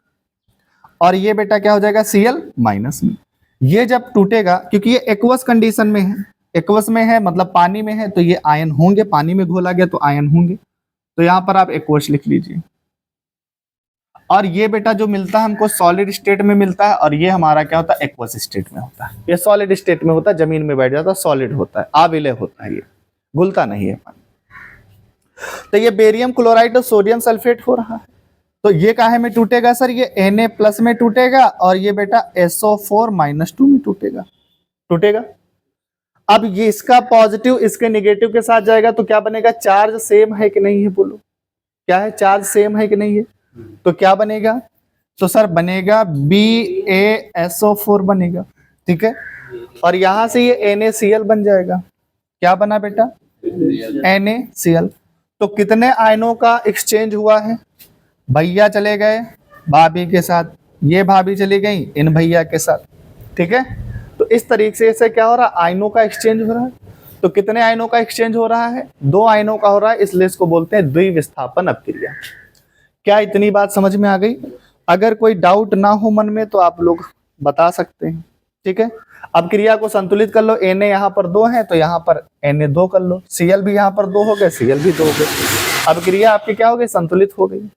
और ये बेटा क्या हो जाएगा, Cl- में। ये जब टूटेगा, क्योंकि ये एक्वस कंडीशन में है, एक्वस में है मतलब पानी में है, तो ये आयन होंगे, पानी में घोला गया तो आयन होंगे, तो यहां पर आप एक्वस लिख लीजिए। और ये बेटा जो मिलता है हमको सॉलिड स्टेट में मिलता है, और ये हमारा क्या होता है, एक्वस स्टेट में होता है। ये सॉलिड स्टेट में होता है, जमीन में बैठ जाता है, सॉलिड होता है, आविलय होता है, ये घुलता नहीं है पानी। तो ये बेरियम क्लोराइड और सोडियम सल्फेट हो रहा है, तो ये काहे में टूटेगा सर, ये Na+ में टूटेगा और ये बेटा SO4-2 में टूटेगा। अब ये इसका पॉजिटिव इसके निगेटिव के साथ जाएगा तो क्या बनेगा, चार्ज सेम है कि नहीं है, बोलो क्या है, चार्ज सेम है कि नहीं है, तो क्या बनेगा, तो सर बनेगा BaSO4 बनेगा। ठीक है, और यहां से ये NaCl बन जाएगा, क्या बना बेटा, NaCl। तो कितने आयनों का एक्सचेंज हुआ है, भैया चले गए भाभी के साथ, ये भाभी चली गई इन भैया के साथ। ठीक है, तो इस तरीके से क्या हो रहा है, आयनों का एक्सचेंज हो रहा है। तो कितने आयनों का एक्सचेंज हो रहा है, दो आयनों का हो रहा है, इसलिए इसको बोलते हैं द्विविस्थापन अभिक्रिया। क्या इतनी बात समझ में आ गई? अगर कोई डाउट ना हो मन में तो आप लोग बता सकते हैं। ठीक है, अब क्रिया को संतुलित कर लो, Na यहाँ पर 2 है तो यहाँ पर Na2 कर लो, Cl भी यहाँ पर 2 हो गए, Cl भी 2 हो गए। अब क्रिया आपकी क्या हो गई, संतुलित हो गई।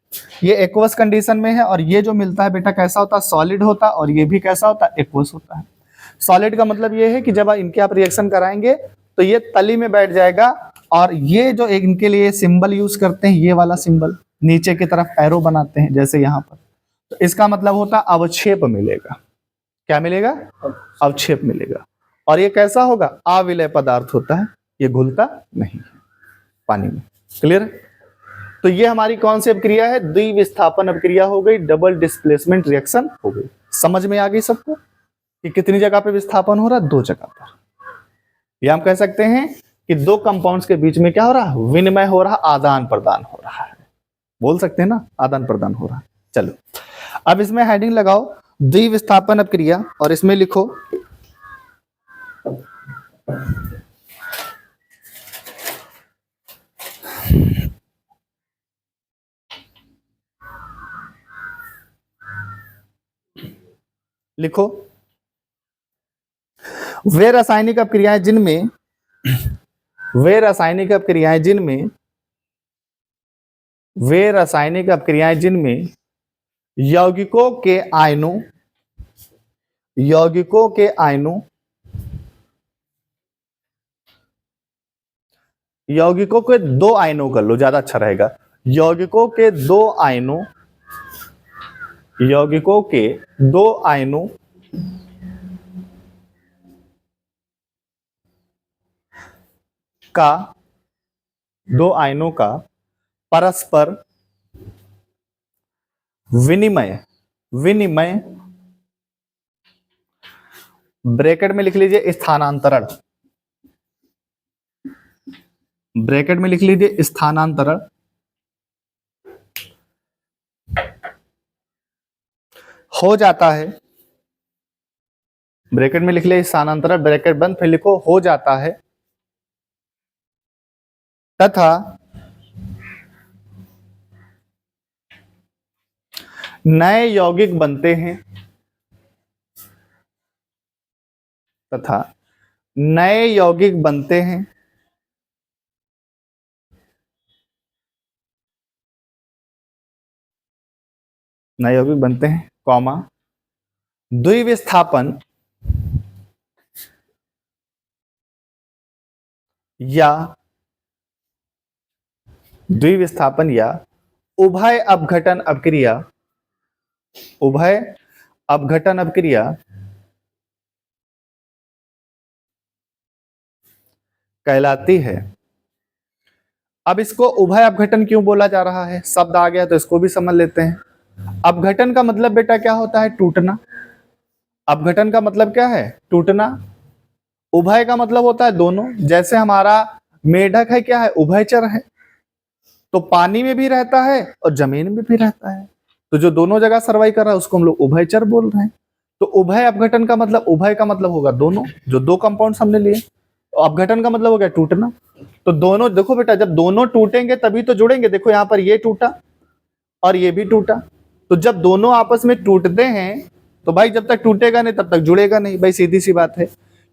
ये एक्वस कंडीशन में है, और ये जो मिलता है बेटा कैसा होता है, सॉलिड होता है, और ये भी कैसा होता है, एक्वस होता है। सॉलिड का मतलब ये है कि जब इनके आप रिएक्शन कराएंगे तो ये तली में बैठ जाएगा, और ये जो इनके लिए सिंबल यूज करते हैं, ये वाला सिंबल नीचे की तरफ एरो बनाते हैं जैसे यहाँ पर, तो इसका मतलब होता है अवक्षेप मिलेगा। क्या मिलेगा, अवक्षेप मिलेगा। और ये कैसा होगा, अविलय पदार्थ होता है, ये घुलता नहीं है पानी में। क्लियर? तो ये हमारी कौन सी अभिक्रिया है? द्विविस्थापन अभिक्रिया हो गई, डबल डिस्प्लेसमेंट रिएक्शन हो गई। समझ में आ गई सबको कि कितनी जगह पे विस्थापन हो रहा है? 2 जगह पर। या हम कह सकते हैं कि 2 कंपाउंड्स के बीच में क्या हो रहा है? विनिमय हो रहा, आदान प्रदान हो रहा है। बोल सकते हैं ना, आदान प्रदान हो रहा है। चलो अब इसमें हेडिंग लगाओ द्विविस्थापन अभिक्रिया और इसमें लिखो लिखो वे रासायनिक अपक्रियाएं जिनमें वे रासायनिक अपक्रियाएं जिनमें वे रासायनिक अपक्रियाएं जिनमें यौगिकों के आयनों यौगिकों के आयनों यौगिकों के 2 आयनों कर लो, ज्यादा अच्छा रहेगा। यौगिकों के 2 आयनों यौगिकों के 2 आयनों का 2 आयनों का परस्पर विनिमय विनिमय ब्रैकेट में लिख लीजिए स्थानांतरण, ब्रैकेट में लिख लीजिए स्थानांतरण हो जाता है। ब्रैकेट में लिख लिया स्थानांतरण, ब्रैकेट बंद, फिर लिखो हो जाता है तथा नए यौगिक बनते हैं तथा नए यौगिक बनते हैं नए यौगिक बनते हैं कॉमा द्विविस्थापन या उभय अपघटन अपक्रिया कहलाती है। अब इसको उभय अपघटन क्यों बोला जा रहा है? शब्द आ गया तो इसको भी समझ लेते हैं। अपघटन का मतलब बेटा क्या होता है? टूटना। अपघटन का मतलब क्या है? टूटना। उभय का मतलब होता है दोनों। जैसे हमारा मेढक है, क्या है? उभयचर है, तो पानी में भी रहता है और जमीन में भी रहता है, तो जो दोनों जगह सर्वाइव कर रहा है उसको हम लोग उभयचर बोल रहे हैं। तो उभय अपघटन का मतलब, उभय का मतलब होगा दोनों, जो 2 कंपाउंड्स हमने लिए। तो अपघटन का मतलब हो गया टूटना। तो दोनों देखो बेटा, जब दोनों टूटेंगे तभी तो जुड़ेंगे। देखो यहाँ पर ये टूटा और ये भी टूटा, तो जब दोनों आपस में टूटते हैं तो भाई जब तक टूटेगा नहीं तब तक जुड़ेगा नहीं। भाई सीधी सी बात है,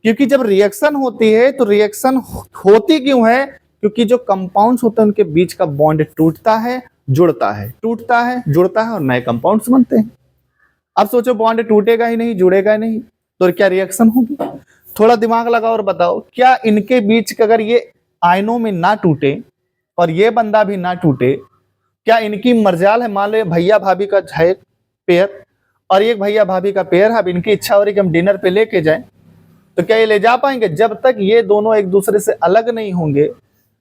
क्योंकि जब रिएक्शन होती है तो रिएक्शन होती क्यों है? क्योंकि जो कंपाउंड्स होते हैं उनके बीच का बॉन्ड टूटता है, जुड़ता है, टूटता है, जुड़ता है और नए कंपाउंड्स बनते हैं। अब सोचो बॉन्ड टूटेगा ही नहीं, जुड़ेगा ही नहीं, तो क्या रिएक्शन होगी? थोड़ा दिमाग लगाओ और बताओ, क्या इनके बीच का अगर ये आयनों में ना टूटे और ये बंदा भी ना टूटे, क्या इनकी मर्जाल है? मान लो भैया भाभी का है पेयर और एक भैया भाभी का पेयर है, अब इनकी इच्छा हो रही कि हम डिनर पे लेके जाएं, तो क्या ये ले जा पाएंगे? जब तक ये दोनों एक दूसरे से अलग नहीं होंगे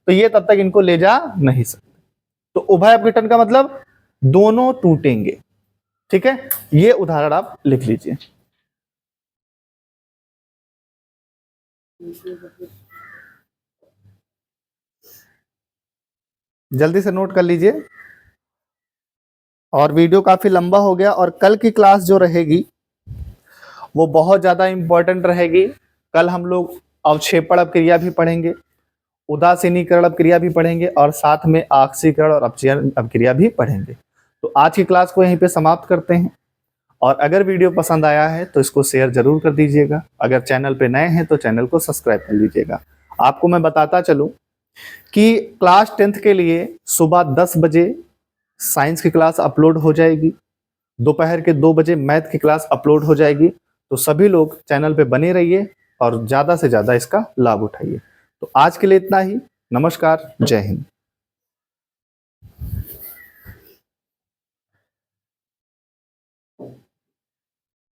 तो ये तब तक इनको ले जा नहीं सकते। तो उभय अपघटन का मतलब दोनों टूटेंगे। ठीक है, ये उदाहरण आप लिख लीजिए। जल्दी से नोट कर लीजिए। और वीडियो काफी लंबा हो गया और कल की क्लास जो रहेगी वो बहुत ज्यादा इंपॉर्टेंट रहेगी। कल हम लोग अवक्षेपण अपक्रिया भी पढ़ेंगे, उदासीनीकरण अपक्रिया भी पढ़ेंगे और साथ में आक्सीकरण और अपचयन अपक्रिया भी पढ़ेंगे। तो आज की क्लास को यहीं पे समाप्त करते हैं। और अगर वीडियो पसंद आया है तो इसको शेयर जरूर कर दीजिएगा। अगर चैनल पे नए हैं तो चैनल को सब्सक्राइब कर लीजिएगा। आपको मैं बताता चलूं कि क्लास 10th के लिए सुबह 10 बजे साइंस की क्लास अपलोड हो जाएगी, दोपहर के 2 बजे मैथ की क्लास अपलोड हो जाएगी। तो सभी लोग चैनल पे बने रहिए और ज़्यादा से ज़्यादा इसका लाभ उठाइए। तो आज के लिए इतना ही। नमस्कार, जय हिंद।